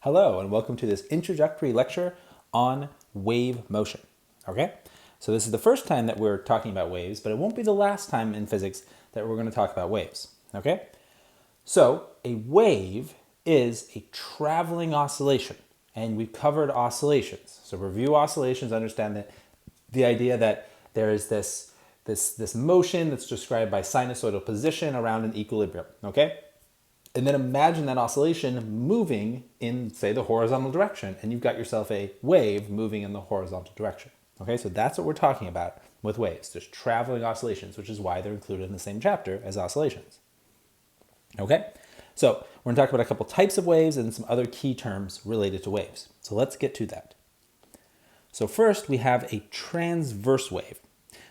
Hello, and welcome to this introductory lecture on wave motion. Okay, so this is the first time that we're talking about waves, but it won't be the last time in physics that we're going to talk about waves. Okay, so a wave is a traveling oscillation, and we've covered oscillations. So review oscillations, understand that the idea that there is this motion that's described by sinusoidal position around an equilibrium. Okay. And then imagine that oscillation moving in, say, the horizontal direction, and you've got yourself a wave moving in the horizontal direction. Okay, so that's what we're talking about with waves, just traveling oscillations, which is why they're included in the same chapter as oscillations. Okay, so we're going to talk about a couple types of waves and some other key terms related to waves. So let's get to that. So first, we have a transverse wave.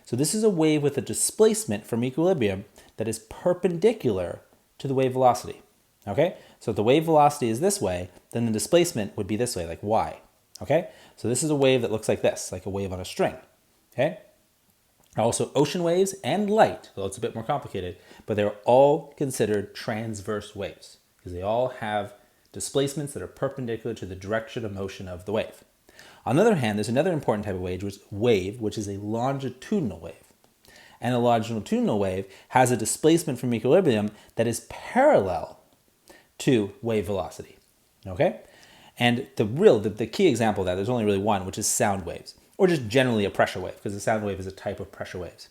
So this is a wave with a displacement from equilibrium that is perpendicular to the wave velocity. Okay, so if the wave velocity is this way, then the displacement would be this way, like y. Okay, so this is a wave that looks like this, like a wave on a string. Okay, also ocean waves and light, though it's a bit more complicated, but they're all considered transverse waves because they all have displacements that are perpendicular to the direction of motion of the wave. On the other hand, there's another important type of wave, which is a longitudinal wave. And a longitudinal wave has a displacement from equilibrium that is parallel to wave velocity. Okay? And the key example of that, there's only really one, which is sound waves, or just generally a pressure wave, because a sound wave is a type of pressure waves.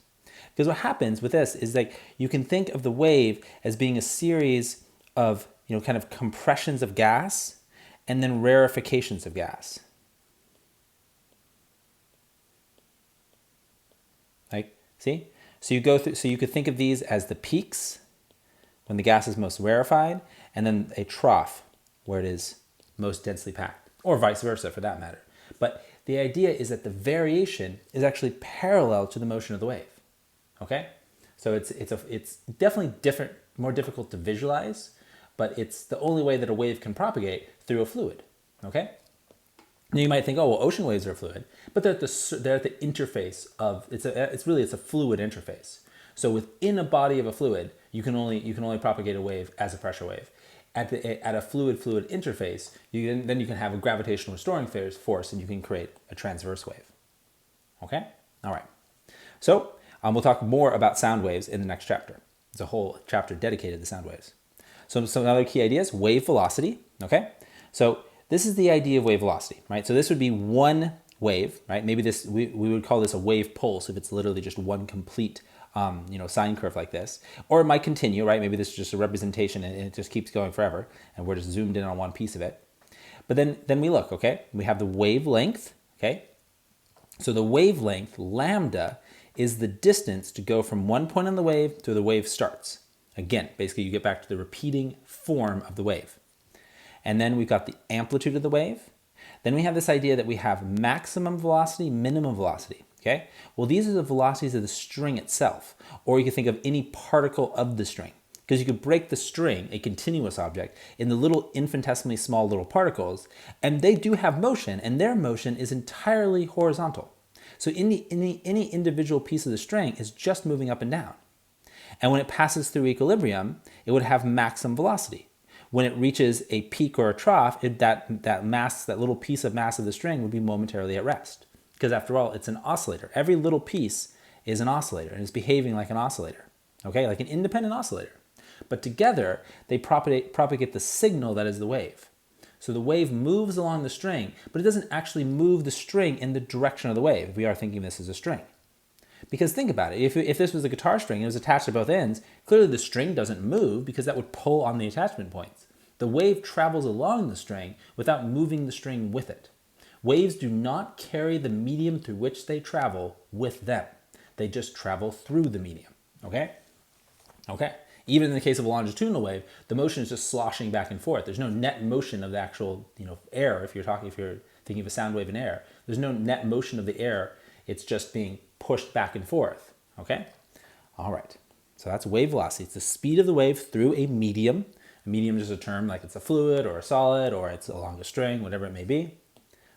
Because what happens with this is like you can think of the wave as being a series of, kind of compressions of gas and then rarefications of gas. Like, see? So you could think of these as the peaks when the gas is most rarefied, and then a trough where it is most densely packed, or vice versa for that matter. But the idea is that the variation is actually parallel to the motion of the wave. Okay? So it's definitely different, more difficult to visualize, but it's the only way that a wave can propagate through a fluid. Okay? Now you might think, oh, well, ocean waves are fluid, but they're at the interface of it's a fluid interface. So within a body of a fluid, you can only propagate a wave as a pressure wave. At a fluid interface, then you can have a gravitational restoring force, and you can create a transverse wave. Okay, all right. So we'll talk more about sound waves in the next chapter. There's a whole chapter dedicated to sound waves. So some other key ideas: wave velocity. Okay, so this is the idea of wave velocity, right? So this would be one wave, right? Maybe we would call this a wave pulse if it's literally just one complete sine curve like this. Or it might continue, right? Maybe this is just a representation and it just keeps going forever and we're just zoomed in on one piece of it. But then we look, okay? We have the wavelength, okay? So the wavelength, lambda, is the distance to go from one point on the wave to the wave starts. Again, basically you get back to the repeating form of the wave. And then we've got the amplitude of the wave. Then we have this idea that we have maximum velocity, minimum velocity. Okay? Well, these are the velocities of the string itself, or you can think of any particle of the string, because you could break the string, a continuous object, into little infinitesimally small little particles, and they do have motion, and their motion is entirely horizontal. So any individual piece of the string is just moving up and down. And when it passes through equilibrium, it would have maximum velocity. When it reaches a peak or a trough, that little piece of mass of the string would be momentarily at rest. Because after all, it's an oscillator. Every little piece is an oscillator and is behaving like an oscillator, okay, like an independent oscillator. But together, they propagate the signal that is the wave. So the wave moves along the string, but it doesn't actually move the string in the direction of the wave, if we are thinking this as a string. Because think about it, if this was a guitar string and it was attached to both ends, clearly the string doesn't move because that would pull on the attachment points. The wave travels along the string without moving the string with it. Waves do not carry the medium through which they travel with them. They just travel through the medium, okay? Okay. Even in the case of a longitudinal wave, the motion is just sloshing back and forth. There's no net motion of the actual, air. If you're thinking of a sound wave in air, there's no net motion of the air. It's just being pushed back and forth, okay? All right. So that's wave velocity. It's the speed of the wave through a medium. A medium is just a term like it's a fluid or a solid or it's along a string, whatever it may be.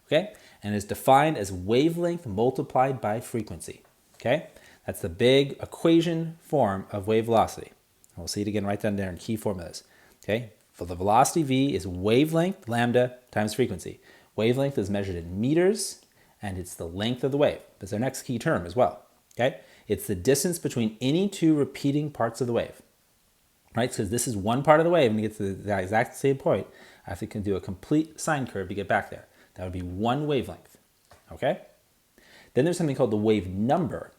Okay, and is defined as wavelength multiplied by frequency. Okay, that's the big equation form of wave velocity. We'll see it again right down there in key formulas. Okay, For the velocity v is wavelength lambda times frequency. Wavelength is measured in meters, and it's the length of the wave. That's our next key term as well. Okay, it's the distance between any two repeating parts of the wave. Right, because this is one part of the wave, and to get to the exact same point, I have to do a complete sine curve to get back there. That would be one wavelength. Okay. Then there's something called the wave number,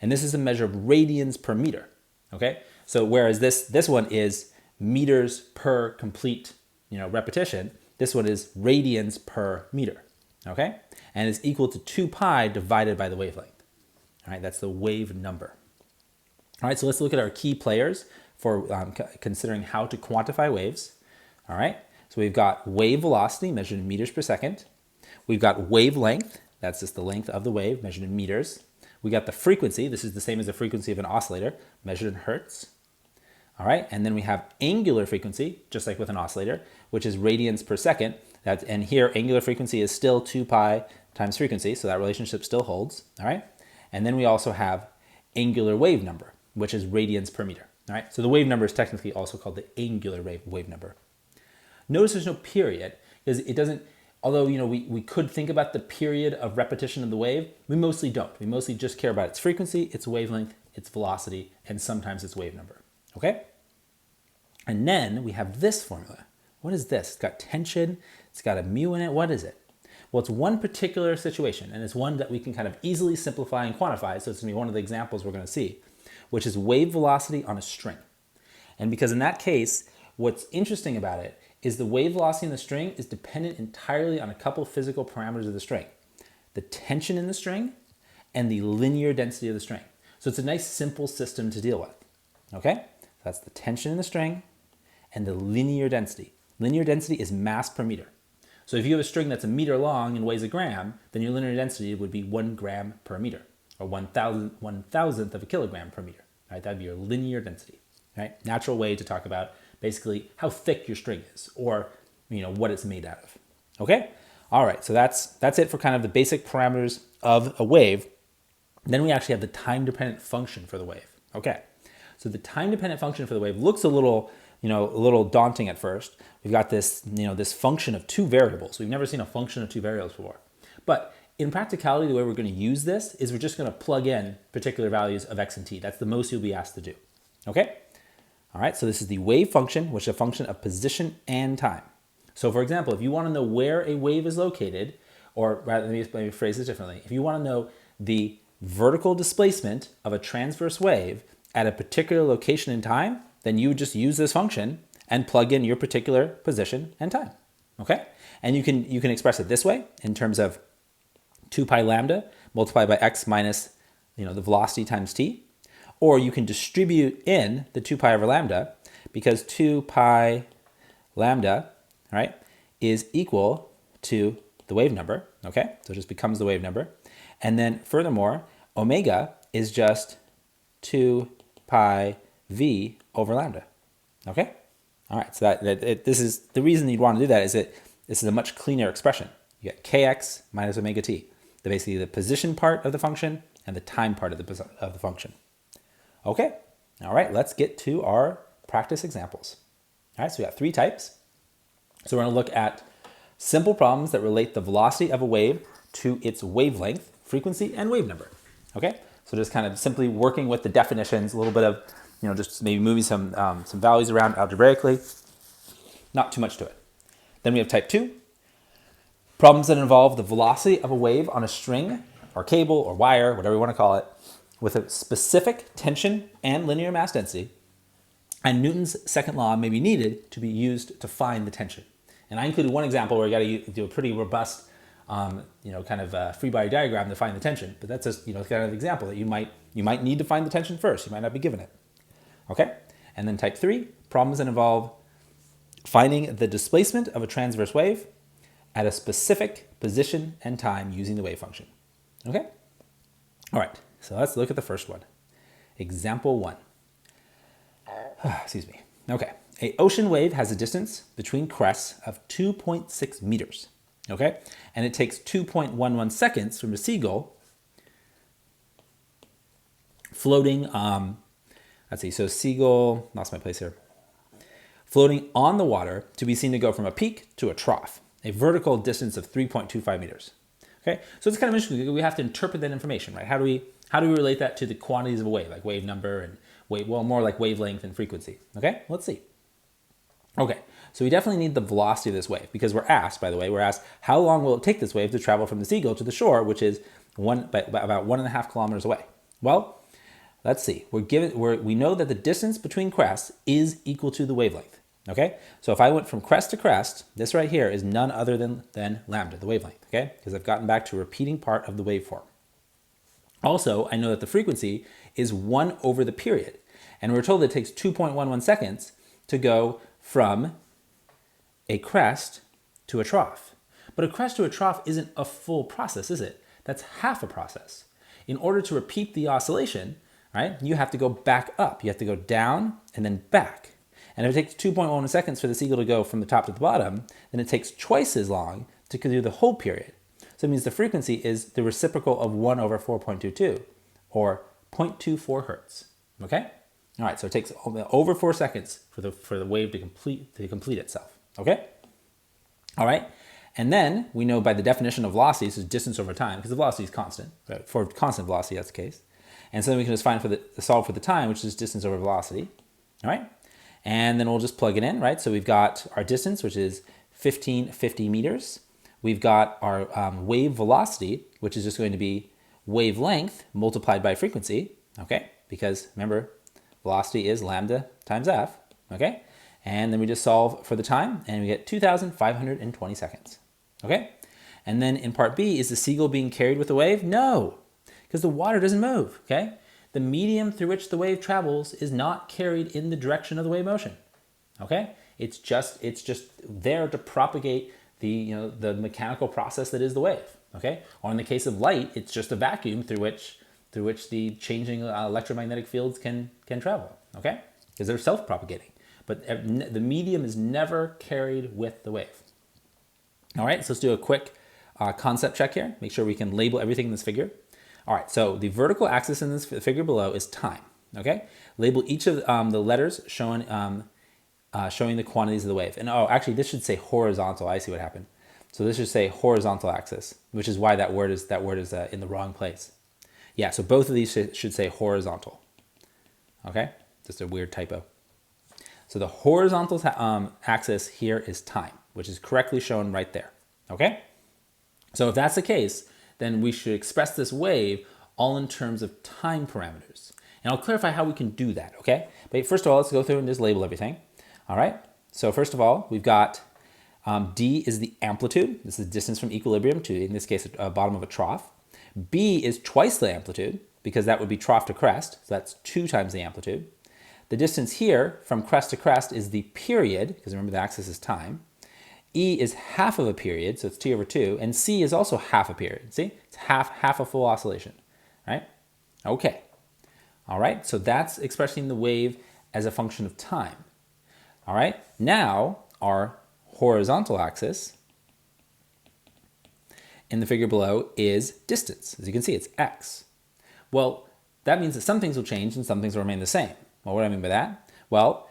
and this is a measure of radians per meter. Okay, so whereas this one is meters per complete repetition, this one is radians per meter. Okay, and it's equal to 2 pi divided by the wavelength. All right, that's the wave number. All right, so let's look at our key players for considering how to quantify waves. All right, so we've got wave velocity measured in meters per second. We've got wavelength, that's just the length of the wave measured in meters. We got the frequency, this is the same as the frequency of an oscillator, measured in hertz. All right, and then we have angular frequency, just like with an oscillator, which is radians per second. And here, angular frequency is still 2 pi times frequency, so that relationship still holds. All right, and then we also have angular wave number, which is radians per meter. All right, so the wave number is technically also called the angular wave number. Notice there's no period, because it doesn't, although we could think about the period of repetition of the wave, we mostly don't. We mostly just care about its frequency, its wavelength, its velocity, and sometimes its wave number. Okay? And then we have this formula. What is this? It's got tension, it's got a mu in it. What is it? Well, it's one particular situation, and it's one that we can kind of easily simplify and quantify, so it's going to be one of the examples we're going to see, which is wave velocity on a string. And because in that case, what's interesting about it is the wave velocity in the string is dependent entirely on a couple physical parameters of the string. The tension in the string and the linear density of the string. So it's a nice simple system to deal with. Okay? So that's the tension in the string and the linear density. Linear density is mass per meter. So if you have a string that's a meter long and weighs a gram, then your linear density would be 1 gram per meter, or 1,000th of a kilogram per meter. Right? That'd be your linear density. Right? Natural way to talk about basically how thick your string is, or what it's made out of. Okay? All right, so that's it for kind of the basic parameters of a wave. Then we actually have the time-dependent function for the wave. Okay, so the time-dependent function for the wave looks a little daunting at first. We've got this, this function of two variables. We've never seen a function of two variables before. But in practicality, the way we're going to use this is we're just going to plug in particular values of x and t. That's the most you'll be asked to do. Okay? All right, so this is the wave function, which is a function of position and time. So for example, if you want to know where a wave is located, or rather, let me phrase this differently. If you want to know the vertical displacement of a transverse wave at a particular location in time, then you would just use this function and plug in your particular position and time. Okay? And you can express it this way in terms of 2 pi lambda multiplied by x minus the velocity times t. Or you can distribute in the 2 pi over lambda, because 2 pi lambda, right, is equal to the wave number, okay? So it just becomes the wave number. And then furthermore, omega is just 2 pi v over lambda, okay? All right, so this is the reason you'd want to do that is that this is a much cleaner expression. You get kx minus omega t, basically the position part of the function and the time part of the function. Okay, all right, let's get to our practice examples. All right, so we got 3 types. So we're going to look at simple problems that relate the velocity of a wave to its wavelength, frequency, and wave number. Okay, so just kind of simply working with the definitions, a little bit of, just maybe moving some values around algebraically. Not too much to it. Then we have type 2, problems that involve the velocity of a wave on a string or cable or wire, whatever you want to call it, with a specific tension and linear mass density, and Newton's second law may be needed to be used to find the tension. And I included one example where you got to do a pretty robust, kind of free body diagram to find the tension. But that's just, kind of an example that you might need to find the tension first. You might not be given it. Okay. And then type 3, problems that involve finding the displacement of a transverse wave at a specific position and time using the wave function. Okay. All right. So let's look at the first one. Example 1. Excuse me. Okay. An ocean wave has a distance between crests of 2.6 meters. Okay. And it takes 2.11 seconds from a seagull floating, let's see, so seagull, lost my place here. floating on the water to be seen to go from a peak to a trough, a vertical distance of 3.25 meters. Okay, so it's kind of interesting. We have to interpret that information, right? How do we relate that to the quantities of a wave, like wave number and wave, well, more like wavelength and frequency? Okay, let's see. Okay, so we definitely need the velocity of this wave because we're asked, by the way, how long will it take this wave to travel from the seagull to the shore, which is about 1.5 kilometers away? Well, let's see. We know that the distance between crests is equal to the wavelength. Okay, so if I went from crest to crest, this right here is none other than lambda, the wavelength, okay? Because I've gotten back to a repeating part of the waveform. Also, I know that the frequency is 1 over the period. And we're told that it takes 2.11 seconds to go from a crest to a trough. But a crest to a trough isn't a full process, is it? That's half a process. In order to repeat the oscillation, right, you have to go back up. You have to go down and then back. And if it takes 2.1 seconds for the seagull to go from the top to the bottom, then it takes twice as long to do the whole period. So it means the frequency is the reciprocal of 1 over 4.22, or 0.24 hertz. Okay? All right, so it takes over 4 seconds for the wave to complete itself. Okay? All right? And then we know by the definition of velocity, this is distance over time, because the velocity is constant. Right? For constant velocity, that's the case. And so then we can just solve for the time, which is distance over velocity. All right? And then we'll just plug it in, right? So we've got our distance, which is 1550 meters. We've got our wave velocity, which is just going to be wavelength multiplied by frequency, okay? Because remember, velocity is lambda times f, okay? And then we just solve for the time, and we get 2,520 seconds, okay? And then in part B, is the seagull being carried with the wave? No, because the water doesn't move, okay? The medium through which the wave travels is not carried in the direction of the wave motion. Okay? It's just there to propagate the mechanical process that is the wave. Okay? Or in the case of light, it's just a vacuum through which the changing electromagnetic fields can travel. Okay? Because they're self-propagating. But the medium is never carried with the wave. All right, so let's do a quick concept check here. Make sure we can label everything in this figure. All right, so the vertical axis in this figure below is time, okay? Label each of the letters showing the quantities of the wave. And actually this should say horizontal. I see what happened. So this should say horizontal axis, which is why that word is in the wrong place. Yeah, so both of these should say horizontal, okay? Just a weird typo. So the horizontal axis here is time, which is correctly shown right there, okay? So if that's the case, then we should express this wave all in terms of time parameters. And I'll clarify how we can do that, okay? But first of all, let's go through and just label everything. All right, so first of all, we've got D is the amplitude. This is the distance from equilibrium to, in this case, bottom of a trough. B is twice the amplitude, because that would be trough to crest, so that's 2 times the amplitude. The distance here from crest to crest is the period, because remember the axis is time. E is half of a period, so it's T over 2, and C is also half a period. See, it's half a full oscillation, right? Okay, all right, so that's expressing the wave as a function of time. All right, now our horizontal axis in the figure below is distance. As you can see, it's x. Well, that means that some things will change and some things will remain the same. Well, what do I mean by that? Well,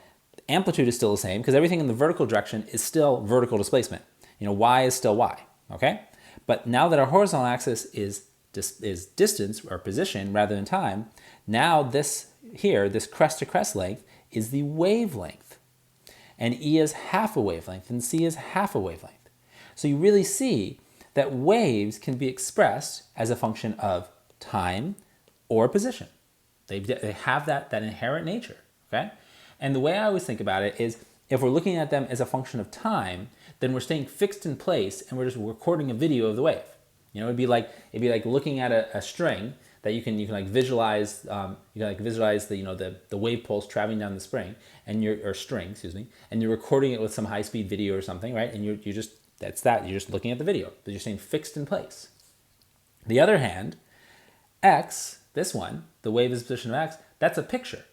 amplitude is still the same because everything in the vertical direction is still vertical displacement. Y is still y, okay? But now that our horizontal axis is distance or position rather than time, now this crest to crest length is the wavelength. And E is half a wavelength and C is half a wavelength. So you really see that waves can be expressed as a function of time or position. They have that inherent nature, okay? And the way I always think about it is if we're looking at them as a function of time, then we're staying fixed in place and we're just recording a video of the wave. It'd be like looking at a string that you can like visualize. You can like visualize the wave pulse traveling down the string or string, and you're recording it with some high-speed video or something, right? And you're just looking at the video, but you're staying fixed in place. The other hand, x, this one, the wave is position of x, that's a picture.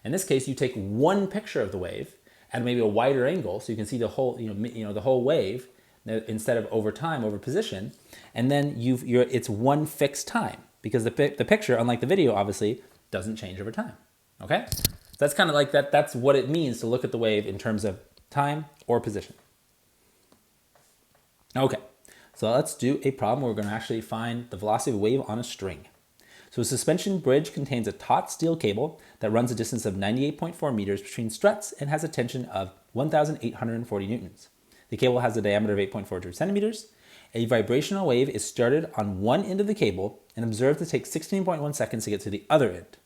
In this case, you take one picture of the wave at maybe a wider angle, so you can see the whole, the whole wave instead of over time, over position, and then it's one fixed time because the picture, unlike the video, obviously doesn't change over time. Okay, so that's kind of like that. That's what it means to look at the wave in terms of time, or position. Okay, so let's do a problem where we're going to actually find the velocity of a wave on a string. So a suspension bridge contains a taut steel cable that runs a distance of 98.4 meters between struts and has a tension of 1,840 newtons. The cable has a diameter of 8.42 centimeters. A vibrational wave is started on one end of the cable and observed to take 16.1 seconds to get to the other end.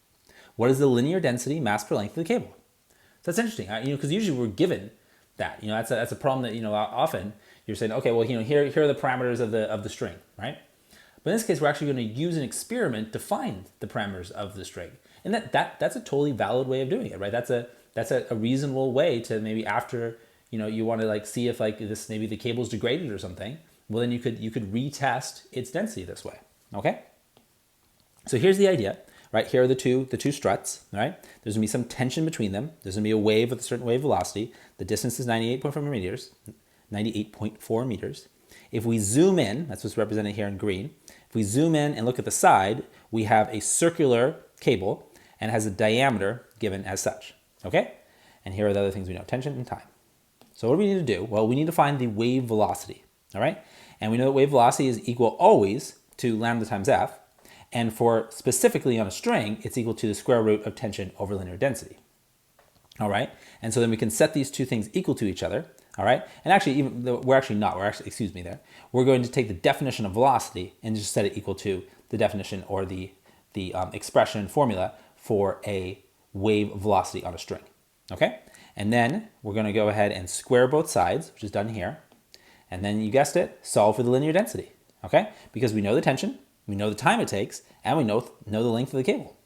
What is the linear density mass per length of the cable? So that's interesting, because usually we're given that. That's a problem that often you're saying, okay, well, here are the parameters of the string, right? But in this case, we're actually going to use an experiment to find the parameters of the string, and that's a totally valid way of doing it, right? That's a reasonable way to maybe after you want to see if this maybe the cable's degraded or something. Well, then you could retest its density this way. Okay. So here's the idea, right? Here are the two struts, right? There's gonna be some tension between them. There's gonna be a wave with a certain wave velocity. The distance is 98.4 meters. 98.4 meters. If we zoom in, that's what's represented here in green. If we zoom in and look at the side, we have a circular cable and it has a diameter given as such. Okay. And here are the other things we know: tension and time. So what do we need to do? Well, we need to find the wave velocity. All right. And we know that wave velocity is equal always to lambda times f. And for specifically on a string, it's equal to the square root of tension over linear density. All right. And so then we can set these two things equal to each other. All right. And actually, we're going to take the definition of velocity and just set it equal to the definition or the expression formula for a wave velocity on a string. Okay. And then we're going to go ahead and square both sides, which is done here. And then you guessed it, solve for the linear density, okay? Because we know the tension, we know the time it takes, and we know the length of the cable.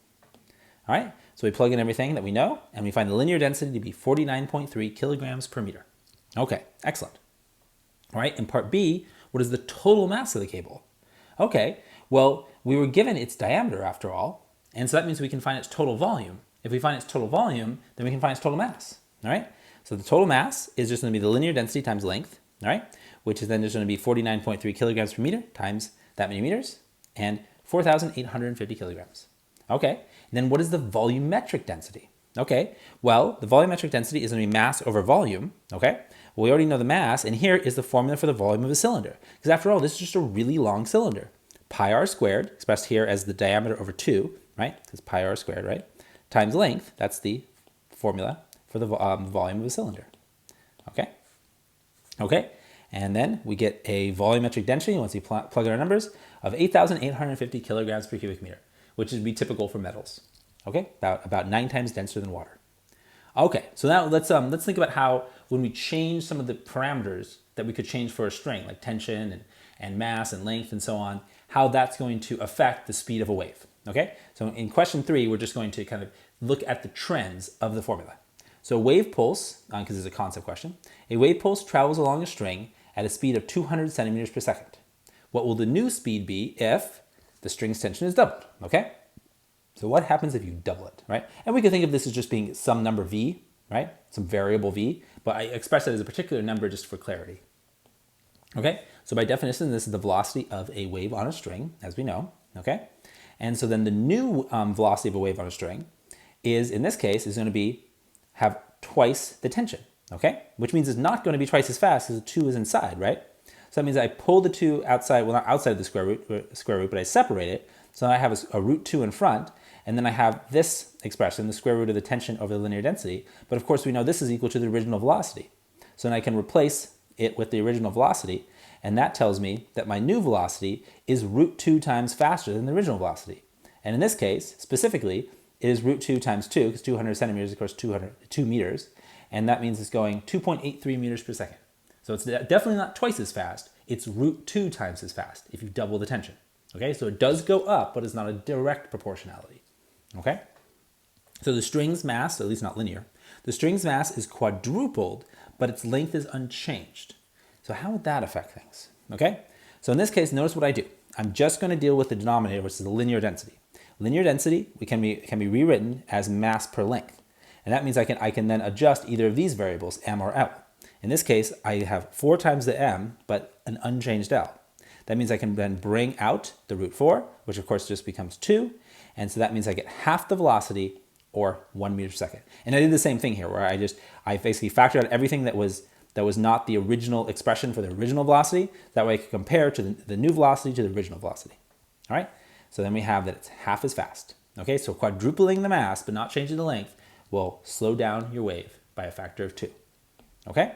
All right, so we plug in everything that we know, and we find the linear density to be 49.3 kilograms per meter. Okay, excellent. All right, in part B, what is the total mass of the cable? Okay, well, we were given its diameter after all, and so that means we can find its total volume. If we find its total volume, then we can find its total mass, all right? So the total mass is just gonna be the linear density times length, all right? Which is then just going to be 49.3 kilograms per meter times that many meters and 4,850 kilograms. Okay, and then what is the volumetric density? Okay, well, the volumetric density is going to be mass over volume. Okay, well, we already know the mass, and here is the formula for the volume of a cylinder. Because after all, this is just a really long cylinder. Pi r squared, expressed here as the diameter over 2, right? Because pi r squared, right? Times length, that's the formula for the volume of a cylinder. Okay, okay. And then we get a volumetric density, once you plug in our numbers, of 8,850 kilograms per cubic meter, which would be typical for metals. Okay, about 9 times denser than water. Okay, so now let's think about how when we change some of the parameters that we could change for a string, like tension and mass and length and so on, how that's going to affect the speed of a wave. Okay, so in question 3, we're just going to kind of look at the trends of the formula. So a wave pulse, because it's a concept question, a wave pulse travels along a string at a speed of 200 centimeters per second. What will the new speed be if the string's tension is doubled? Okay, so what happens if you double it, right? And we could think of this as just being some number v, right? Some variable v, but I express it as a particular number just for clarity. Okay, so by definition, this is the velocity of a wave on a string, as we know, okay? And so then the new velocity of a wave on a string is, in this case, is going to have twice the tension. Okay, which means it's not going to be twice as fast because the 2 is inside, right? So that means I pull the 2 outside, well, not outside of the square root, but I separate it. So I have a root 2 in front, and then I have this expression, the square root of the tension over the linear density. But of course, we know this is equal to the original velocity. So then I can replace it with the original velocity, and that tells me that my new velocity is root 2 times faster than the original velocity. And in this case, specifically, it is root 2 times 2, because 200 centimeters, of course, 2 meters. And that means it's going 2.83 meters per second. So it's definitely not twice as fast. It's root 2 times as fast if you double the tension. Okay, so it does go up, but it's not a direct proportionality. Okay, so the string's mass, at least not linear, the string's mass is quadrupled, but its length is unchanged. So how would that affect things? Okay, so in this case, notice what I do. I'm just going to deal with the denominator, which is the linear density. Linear density can be rewritten as mass per length. And that means I can then adjust either of these variables, m or l. In this case, I have 4 times the m, but an unchanged l. That means I can then bring out the root 4, which of course just becomes 2. And so that means I get half the velocity or 1 meter per second. And I did the same thing here where I basically factored out everything that was not the original expression for the original velocity. That way I could compare to the new velocity to the original velocity. All right, so then we have that it's half as fast. Okay, so quadrupling the mass but not changing the length will slow down your wave by a factor of 2. Okay,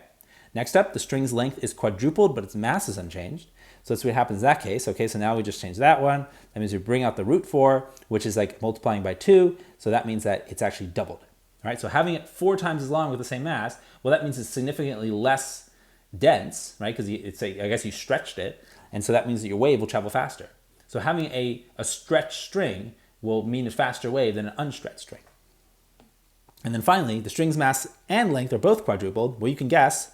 next up, the string's length is quadrupled but its mass is unchanged. So that's what happens in that case. Okay, so now we just change that one. That means we bring out the root 4, which is like multiplying by 2. So that means that it's actually doubled. All right, so having it 4 times as long with the same mass, well, that means it's significantly less dense, right? Because it's I guess you stretched it, and so that means that your wave will travel faster. So having a stretched string will mean a faster wave than an unstretched string. And then finally, the string's mass and length are both quadrupled. Well, you can guess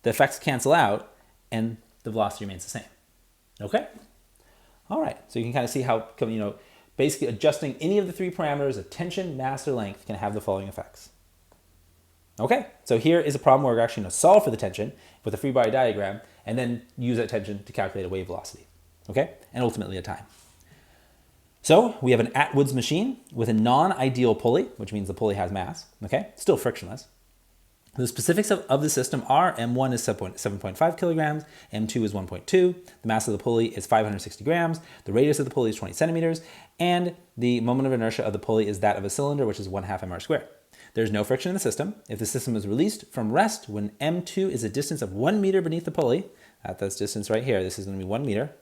the effects cancel out, and the velocity remains the same. Okay? All right, so you can kind of see how, basically adjusting any of the 3 parameters of tension, mass, or length can have the following effects. Okay, so here is a problem where we're actually going to solve for the tension with a free body diagram and then use that tension to calculate a wave velocity, okay, and ultimately a time. So we have an Atwood's machine with a non-ideal pulley, which means the pulley has mass, okay, still frictionless. The specifics of the system are M1 is 7.5 kilograms, M2 is 1.2, the mass of the pulley is 560 grams, the radius of the pulley is 20 centimeters, and the moment of inertia of the pulley is that of a cylinder, which is 1/2 mr squared. There's no friction in the system. If the system is released from rest when M2 is a distance of 1 meter beneath the pulley, at this distance right here, this is going to be 1 meter,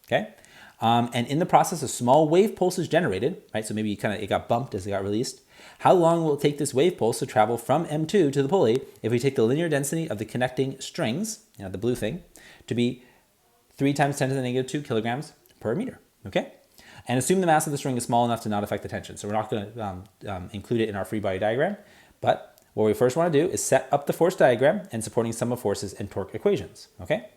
okay? And in the process, a small wave pulse is generated, right? So maybe it got bumped as it got released. How long will it take this wave pulse to travel from M2 to the pulley if we take the linear density of the connecting strings, the blue thing, to be 3 times 10 to the negative 2 kilograms per meter, okay? And assume the mass of the string is small enough to not affect the tension. So we're not going to include it in our free body diagram, but what we first want to do is set up the force diagram and supporting sum of forces and torque equations, okay?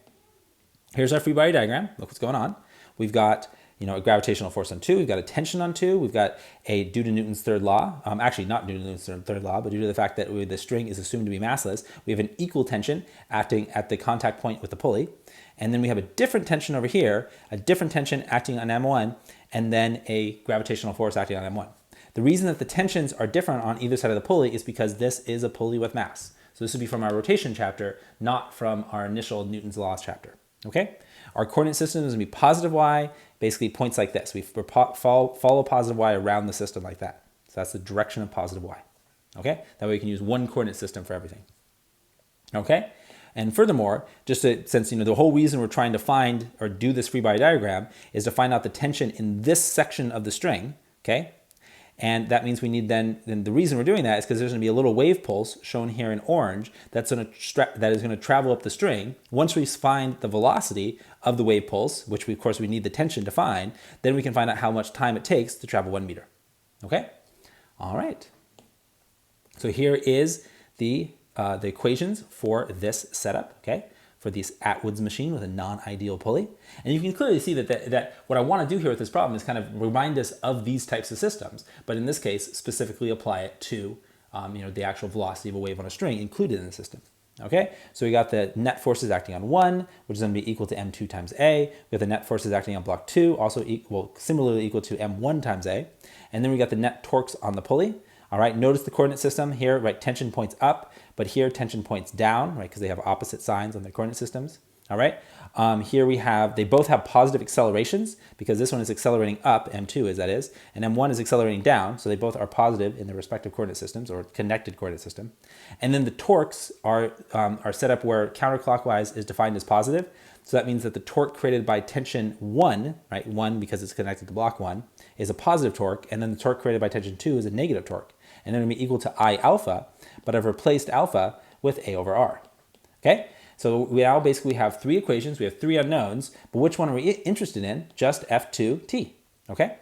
Here's our free body diagram. Look what's going on. We've got a gravitational force on 2. We've got a tension on 2. We've got a due to Newton's third law. Actually, not due to Newton's third law, but due to the fact that the string is assumed to be massless. We have an equal tension acting at the contact point with the pulley. And then we have a different tension over here, a different tension acting on M1, and then a gravitational force acting on M1. The reason that the tensions are different on either side of the pulley is because this is a pulley with mass. So this would be from our rotation chapter, not from our initial Newton's laws chapter. Okay? Our coordinate system is going to be positive y, basically points like this. We follow positive y around the system like that. So that's the direction of positive y. Okay? That way we can use one coordinate system for everything. Okay? And furthermore, since the whole reason we're trying to find or do this free body diagram is to find out the tension in this section of the string, okay? And that means we need then the reason we're doing that is because there's going to be a little wave pulse shown here in orange that is going to travel up the string. Once we find the velocity of the wave pulse, which of course we need the tension to find, then we can find out how much time it takes to travel 1 meter. Okay? All right. So here is the equations for this setup, okay? For this Atwood's machine with a non-ideal pulley. And you can clearly see that what I want to do here with this problem is kind of remind us of these types of systems, but in this case, specifically apply it to the actual velocity of a wave on a string included in the system. Okay, so we got the net forces acting on 1, which is going to be equal to M2 times A. We have the net forces acting on block 2, also similarly equal to M1 times A. And then we got the net torques on the pulley. All right, notice the coordinate system here, right? Tension points up, but here tension points down, right? Because they have opposite signs on their coordinate systems. All right, here they both have positive accelerations because this one is accelerating up, M2 that is, and M1 is accelerating down, so they both are positive in their respective coordinate systems or connected coordinate system. And then the torques are set up where counterclockwise is defined as positive. So that means that the torque created by tension 1, right, 1 because it's connected to block 1, is a positive torque, and then the torque created by tension 2 is a negative torque. And they're going to be equal to I alpha, but I've replaced alpha with A over R. Okay? So we now basically have 3 equations. We have 3 unknowns, but which one are we interested in? Just F2t, okay?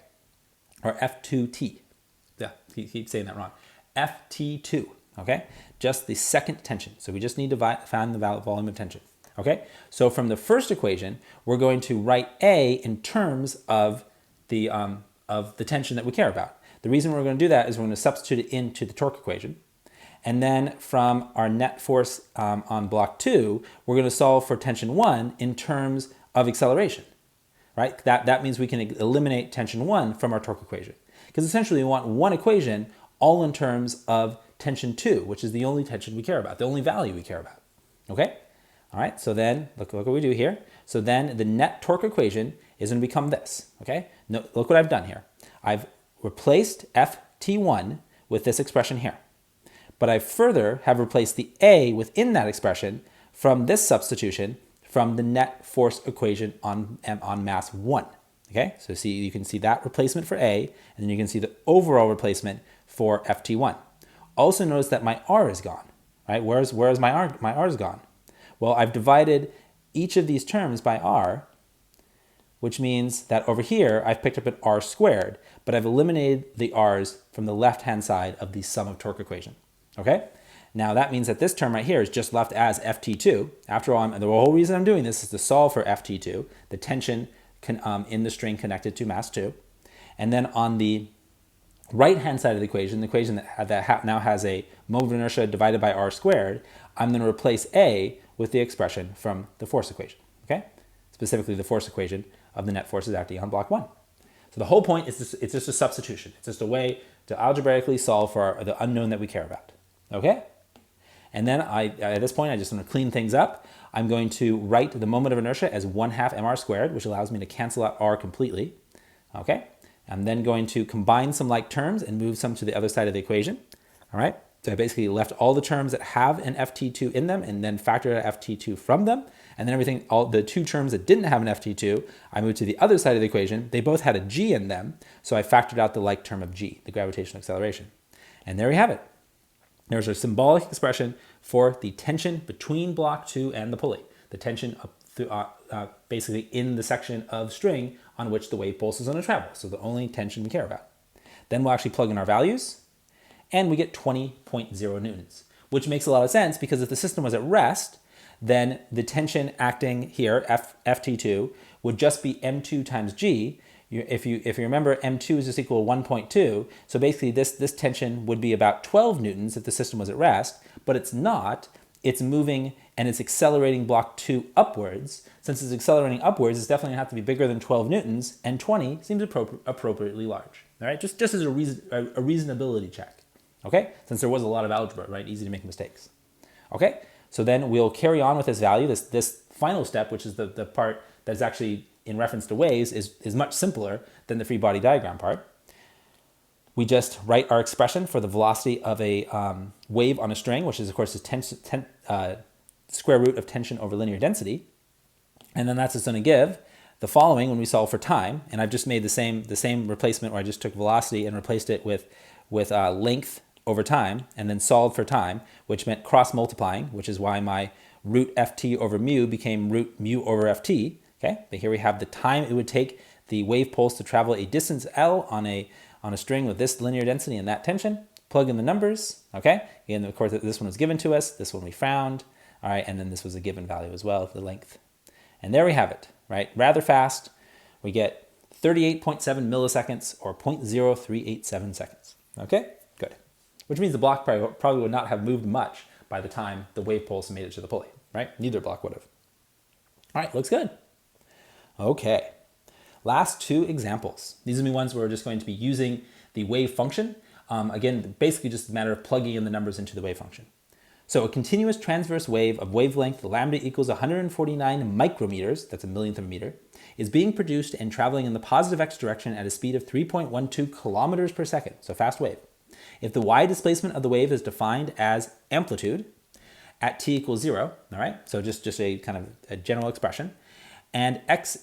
Or F2t. Yeah, keep saying that wrong. FT2, okay? Just the second tension. So we just need to find the volume of tension. Okay, so from the first equation, we're going to write A in terms of the tension that we care about. The reason we're going to do that is we're going to substitute it into the torque equation. And then from our net force on block 2, we're going to solve for tension 1 in terms of acceleration, right? That means we can eliminate tension 1 from our torque equation. Because essentially we want one equation all in terms of tension 2, which is the only tension we care about, the only value we care about. Okay? All right, so then look what we do here. So then the net torque equation is going to become this. Okay? No, look what I've done here. I've replaced Ft1 with this expression here. But I further have replaced the A within that expression from this substitution from the net force equation on mass 1. Okay, so see, you can see that replacement for A, and then you can see the overall replacement for Ft1. Also notice that my R is gone, right? Where's my R? My R is gone. Well, I've divided each of these terms by R, which means that over here, I've picked up an R squared, but I've eliminated the R's from the left-hand side of the sum of torque equation, okay? Now that means that this term right here is just left as Ft2. After all, the whole reason I'm doing this is to solve for Ft2, the tension in the string connected to mass 2. And then on the right-hand side of the equation that now has a moment of inertia divided by R squared, I'm going to replace A with the expression from the force equation, okay? Specifically the force equation of the net forces acting on block 1. So the whole point is it's just a substitution. It's just a way to algebraically solve for the unknown that we care about, okay? And then at this point, I just want to clean things up. I'm going to write the moment of inertia as 1/2 mr squared, which allows me to cancel out R completely. Okay. I'm then going to combine some like terms and move some to the other side of the equation. All right. So I basically left all the terms that have an Ft2 in them and then factored out Ft2 from them. And then all the two terms that didn't have an Ft2, I moved to the other side of the equation. They both had a G in them. So I factored out the like term of G, the gravitational acceleration. And there we have it. There's a symbolic expression for the tension between block 2 and the pulley, the tension basically in the section of string on which the wave pulse is going to travel. So the only tension we care about. Then we'll actually plug in our values, and we get 20.0 newtons, which makes a lot of sense because if the system was at rest, then the tension acting here, Ft2, would just be m2 times g. If you remember, m2 is just equal to 1.2. So basically this tension would be about 12 newtons if the system was at rest, but it's not. It's moving and it's accelerating block 2 upwards. Since it's accelerating upwards, it's definitely going to have to be bigger than 12 newtons, and 20 seems appropriately large. All right, just as a reasonability check. Okay, since there was a lot of algebra, right? Easy to make mistakes. Okay, so then we'll carry on with this value. This final step, which is the part that's actually in reference to waves, is much simpler than the free body diagram part. We just write our expression for the velocity of a wave on a string, which is of course the square root of tension over linear density. And then that's just going to give the following when we solve for time. And I've just made the same replacement where I just took velocity and replaced it with length over time and then solved for time, which meant cross multiplying, which is why my root ft over mu became root mu over ft. Okay, but here we have the time it would take the wave pulse to travel a distance L on a string with this linear density and that tension. Plug in the numbers, okay? Again, of course, this one was given to us, this one we found, all right, and then this was a given value as well, the length. And there we have it, right? Rather fast. We get 38.7 milliseconds or 0.0387 seconds, okay? Good. Which means the block probably would not have moved much by the time the wave pulse made it to the pulley, right? Neither block would have. All right, looks good. Okay, last two examples. These are the ones where we're just going to be using the wave function. Again, basically just a matter of plugging in the numbers into the wave function. So a continuous transverse wave of wavelength lambda equals 149 micrometers, that's a millionth of a meter, is being produced and traveling in the positive x direction at a speed of 3.12 kilometers per second, so fast wave. If the y displacement of the wave is defined as amplitude at t equals 0, all right, so just a kind of a general expression, and x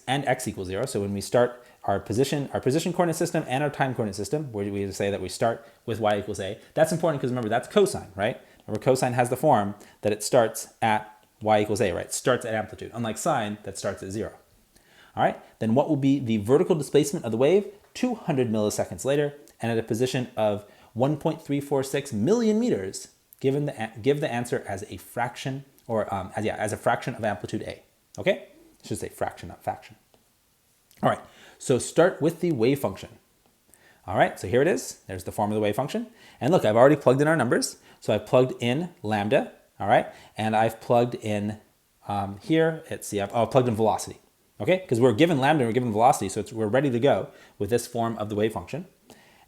equals 0. So when we start our position coordinate system and our time coordinate system, where we say that we start with y equals a, that's important because remember, that's cosine, right? Remember, cosine has the form that it starts at y equals a, right? It starts at amplitude, unlike sine that starts at 0. All right, then what will be the vertical displacement of the wave 200 milliseconds later and at a position of 1.346 million meters, give the answer as a fraction, or as a fraction of amplitude a, okay? I should say fraction, not faction. All right, so start with the wave function. All right, so here it is. There's the form of the wave function. And look, I've already plugged in our numbers. So I've plugged in lambda, all right? And I've plugged in here, I've plugged in velocity, okay? Because we're given lambda and we're given velocity, so we're ready to go with this form of the wave function.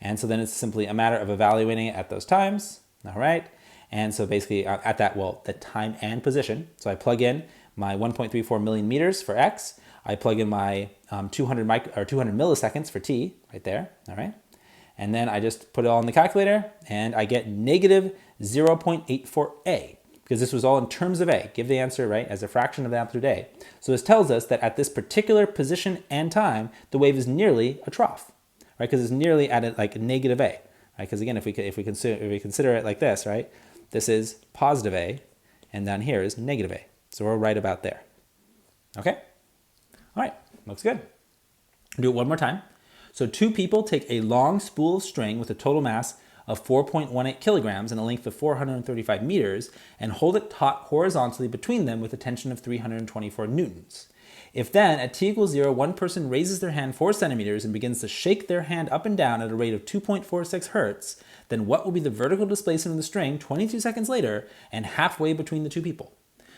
And so then it's simply a matter of evaluating it at those times. All right. And so basically at that, well, the time and position. So I plug in my 1.34 million meters for X. I plug in my 200 milliseconds for T right there. All right. And then I just put it all in the calculator and I get negative 0.84A, because this was all in terms of A. Give the answer, right, as a fraction of the amplitude A. So this tells us that at this particular position and time, the wave is nearly a trough, right? Because it's nearly at like negative A, right? Because again, if we consider it like this, right, this is positive A, and down here is negative A. So we're right about there. Okay? All right, looks good. Do it one more time. So two people take a long spool of string with a total mass of 4.18 kilograms and a length of 435 meters and hold it taut horizontally between them with a tension of 324 newtons. If then, at t equals 0, one person raises their hand 4 centimeters and begins to shake their hand up and down at a rate of 2.46 hertz, then what will be the vertical displacement of the string 22 seconds later and halfway between the two people?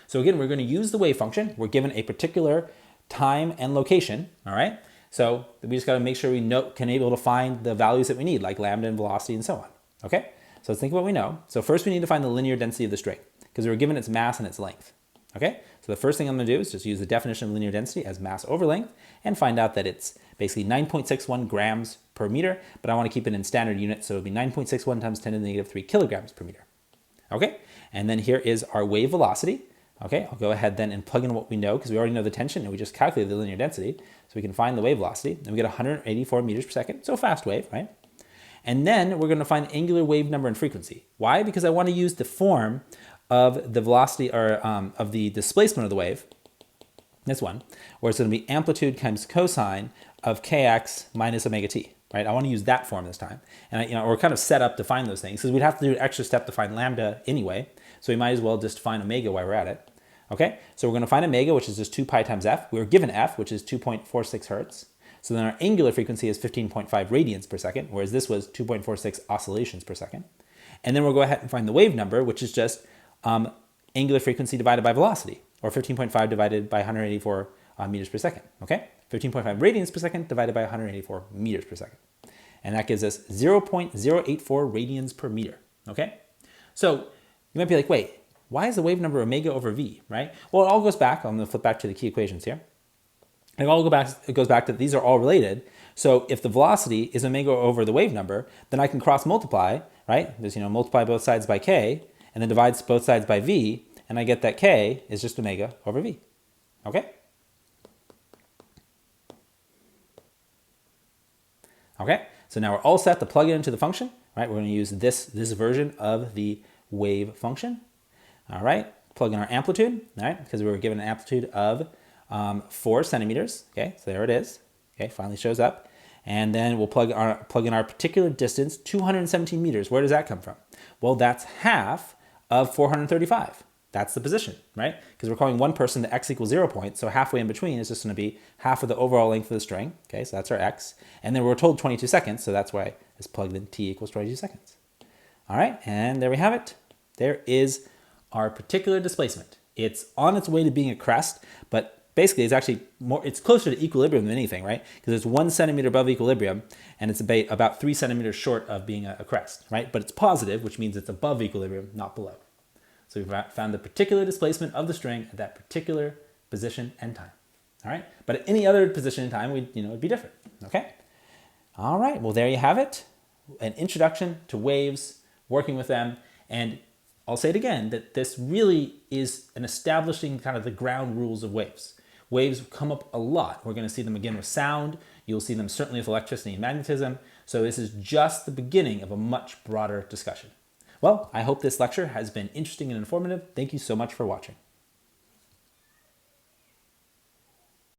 So again, we're going to use the wave function. We're given a particular time and location, all right? So we just got to make sure we can able to find the values that we need, like lambda and velocity and so on. Okay, so let's think of what we know. So first we need to find the linear density of the string, because we were given its mass and its length. Okay, so the first thing I'm going to do is just use the definition of linear density as mass over length and find out that it's basically 9.61 grams per meter, but I want to keep it in standard units, so it would be 9.61 times 10 to the negative 3 kilograms per meter. Okay, and then here is our wave velocity. Okay, I'll go ahead then and plug in what we know, because we already know the tension and we just calculated the linear density. So we can find the wave velocity, and we get 184 meters per second, so fast wave, right? And then we're going to find angular wave number and frequency. Why? Because I want to use the form of the velocity, or of the displacement of the wave, this one, where it's going to be amplitude times cosine of kx minus omega t, right? I want to use that form this time. And we're kind of set up to find those things, because we'd have to do an extra step to find lambda anyway, so we might as well just find omega while we're at it. Okay, so we're going to find omega, which is just 2 pi times f. We were given f, which is 2.46 hertz. So then our angular frequency is 15.5 radians per second, whereas this was 2.46 oscillations per second. And then we'll go ahead and find the wave number, which is just angular frequency divided by velocity, or 15.5 divided by 184 meters per second. Okay, 15.5 radians per second divided by 184 meters per second. And that gives us 0.084 radians per meter. Okay, so you might be like, wait, why is the wave number omega over v, right? Well, it all goes back. I'm going to flip back to the key equations here. It goes back to these are all related. So if the velocity is omega over the wave number, then I can cross multiply, right? Just multiply both sides by k, and then divide both sides by v, and I get that k is just omega over v. Okay? Okay, so now we're all set to plug it into the function, right? We're going to use this version of the wave function. All right, plug in our amplitude, all right, because we were given an amplitude of 4 centimeters. Okay, so there it is. Okay, finally shows up. And then we'll plug in our particular distance, 217 meters. Where does that come from? Well, that's half of 435. That's the position, right? Because we're calling one person the x equals 0 point, so halfway in between is just going to be half of the overall length of the string. Okay, so that's our x. And then we're told 22 seconds, so that's why it's plugged in t equals 22 seconds. All right, and there we have it. There is our particular displacement. It's on its way to being a crest, but basically it's actually it's closer to equilibrium than anything, right? Because it's 1 centimeter above equilibrium, and it's about 3 centimeters short of being a crest, right? But it's positive, which means it's above equilibrium, not below. So we've found the particular displacement of the string at that particular position and time. All right, but at any other position and time, it'd be different. Okay. All right. Well, there you have it. An introduction to waves, working with them, and I'll say it again, that this really is an establishing kind of the ground rules of waves. Waves come up a lot. We're going to see them again with sound. You'll see them certainly with electricity and magnetism. So this is just the beginning of a much broader discussion. Well, I hope this lecture has been interesting and informative. Thank you so much for watching.